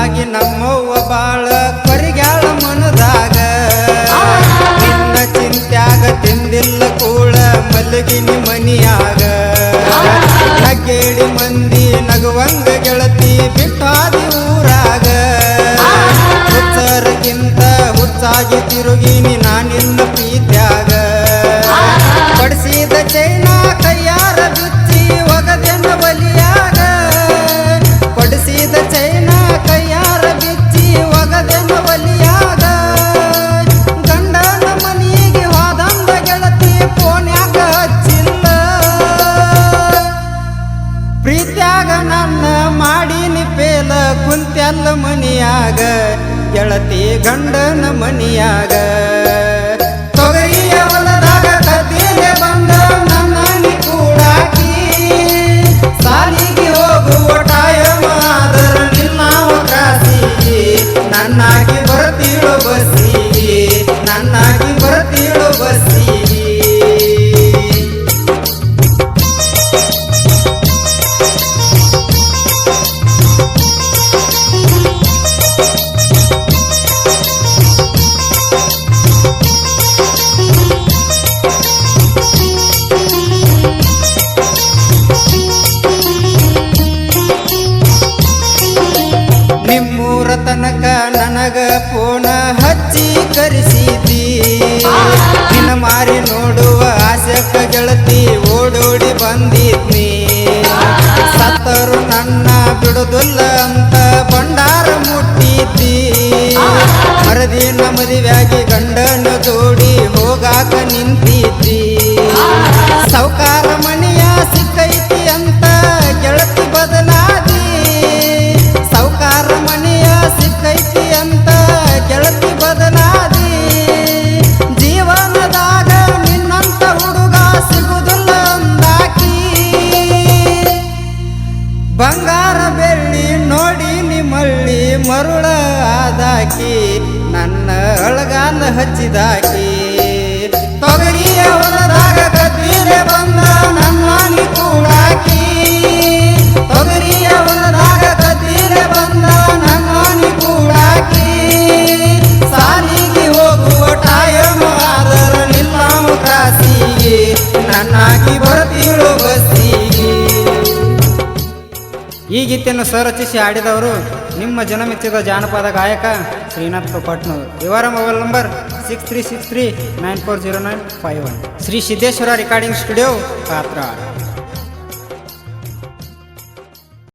ಸಲುವಾಗಿ ನಮ್ಮವ್ವ ಬಾಳ ಕೊರಿಗ್ಯಾಳ ಮನದಾಗ ನಿನ್ನ ಚಿಂತ್ಯಾಗ ತಿಂದಿಲ್ಲ ಕೂಳ ಮಲಗಿನಿ ಮನಿಯಾಗ ನಗೇಡಿ ಮಂದಿ ನಗುವಂಗ ಗೆಳತಿ ಬಿಟ್ಟಾದಿ ಊರಾಗ ಹುಚ್ಚರಕ್ಕಿಂತ ಹುಚ್ಚಾಗಿ ತಿರುಗಿನಿ ನಾನಿನ್ನ ಪ್ರೀತ್ಯಾಗ ಪಡಿಸಿದ ಚೈನಾ ಕೈಯಾರ ಬಿಚ್ಚಿ ಒಗದೆನ ಬಲಿಯಾಗ ಪಡಿಸಿದ ಚೈನಾ ಕೈಯಾರ ಬಿಚ್ಚಿ ಒಗದೆನ ಬಲಿಯಾಗ ಗಂಡನ ಮನಿಗೆ ಹೋದಂದ ಗೆಳತಿ ಫೋನ್ಯಾಗ ಹಚ್ಚಿಲ್ಲ ಪ್ರೀತ್ಯಾಗ ನನ್ನ ಮಾಡೀನಿ ಪೇಲ ಕುಂತ್ಯಲ್ಲ ಮನಿಯಾಗ ಗೆಳತಿ ಗಂಡನ ಮನಿಯಾಗ ತೊಗರಿಯ ಹೊಲದಾಗ ಕದ್ದಿಲೆ ಬಂದ ನನ್ನನಿ ಕೂಡಾಕಿ ಸಾಲಿಗೆ ಹೋಗುವ ಟೈಮ್ ಆದರ ನಿನ್ನಾವ ಕ್ರಾಸಿಗೆ ನನ್ನಾಗಿ ಬರ್ತೀಳು ಬಸ್ಸಿಗೆ ನನ್ನಾಗಿ ಬರ್ತೀಳು ಬಸ್ಸಿಗೆ ನಿಮ್ಮೂರ ತನಕ ನನಗ ಫೋನ ಹಚ್ಚಿ ಕರೆಸಿದಿ ನಿನ್ನ ಮಾರಿ ನೋಡುವ ಆಸೆಕ ಗೆಳತಿ ಓಡೋಡಿ ಬಂದಿದ್ನಿ ಸತ್ತರು ನನ್ನ ಬಿಡುದಿಲ್ಲ ಅಂತ ಭಂಡಾರ ಮುಟ್ಟಿದ್ದಿ ಮರದಿನ ಮದುವೆಯಾಗಿ ಗಂಡನ ಜೋಡಿ ಹೋಗಾಕ ನಿಂತಿದ್ದಿ ಸೌಕಾರ ಮನೆಯ ಸಿಕ್ಕೈತಿ ಅಂತ ಗೆಳತಿ ಬದಲಾದಿ ಸೌಕಾರ ಮನೆಯ ಸಿಕ್ಕೈತಿ ಅಂತ ಗೆಳತಿ ಬದಲಾದಿ ಜೀವನದಾಗ ನಿನ್ನಂತ ಹುಡುಗ ಸಿಗುದಿಲ್ಲ ಅಂದಾಕಿ ಬಂಗಾರ ಬೆಳ್ಳಿ ನೋಡಿ ನಿಮ್ಮಳ್ಳಿ ಮರುಳ ಆದಾಕಿ ನನ್ನ ಅಳಗಾಲ ಹಚ್ಚಿದಾಕಿ ತೊಗರಿಯ ಹೊಲದಾಗ ಕದ್ದಿಲೆ ಬಂದ ನನ್ನನಿ ಕೂಡಾಕಿ ತೊಗರಿಯ ಹೊಲದಾಗ ಕದ್ದಿಲೆ ಬಂದ ನನ್ನನಿ ಕೂಡಾಕಿ ಸಾಲಿಗೆ ಹೋಗುವ ಟೈಮ್ ಆದರ ನಿಲ್ಲಾಮ ಕ್ರಾಸಿಗೆ ನನ್ನಾಗಿ ಬರ್ತೀಳು ಬಸ್ಸಿಗೆ. ಈ ಗೀತೆಯನ್ನು ಸ್ವರಚಿಸಿ ಹಾಡಿದವರು ನಿಮ್ಮ ಜನಮೆಚ್ಚಿದ ಜಾನಪದ ಗಾಯಕ ಶ್ರೀನಾಥ್ ಪಟ್ನೂರ್. ಇವರ mobile number 6363940951. Shri Siddeshwara recording studio ಪಾತ್ರ.